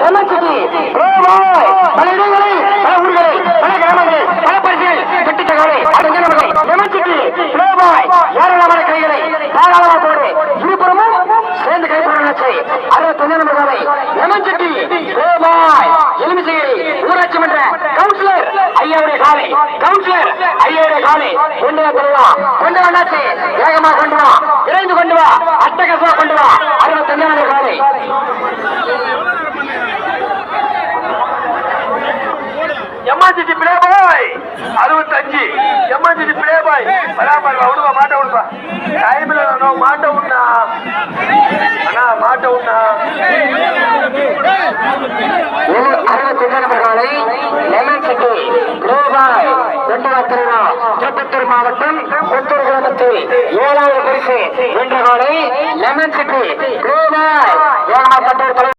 lemon city பல இடங்களில் பல ஊர்களில் பல கிராமங்களில் பல பரிசுகள் பெற்ற காலை லெமன் சிட்டி ஏராளமான கைகளை தாராளமாக போடு இருபுறமும் சேர்ந்து கைப்பற்ற அறுபத்தஞ்சு நம்பர் காலை லெமன் சிட்டி எலுமிச்சையை ஊராட்சி மன்ற கவுன்சிலர் ஐயாவுடைய காலை கவுன்சிலர் ஐயாவுடைய காலை கொண்டு வா தலைவா கொண்டு வந்தாச்சு வேகமா கொண்டு வா விரைந்து கொண்டு வா அட்டகசமா கொண்டு வா 65 நம்பர் காலை எம்மாஞ்சி பிளே பாய் 65 எம்மாஞ்சி பிளே பாய் பராமரிப்பா விடுவா மாட்ட விடுவா டைம்ல மாட்ட விடா அண்ணா மாட்ட விடா 65 நம்பர் காலை லெமன் சிட்டி குளோபாய் திருப்பத்தூர் மாவட்டம் கொத்தூர் கிராமத்தில் 7வது பரிசு வென்ற காலை லெமன் சிட்டி குளோபாய் ஏமாற்றத்தோர்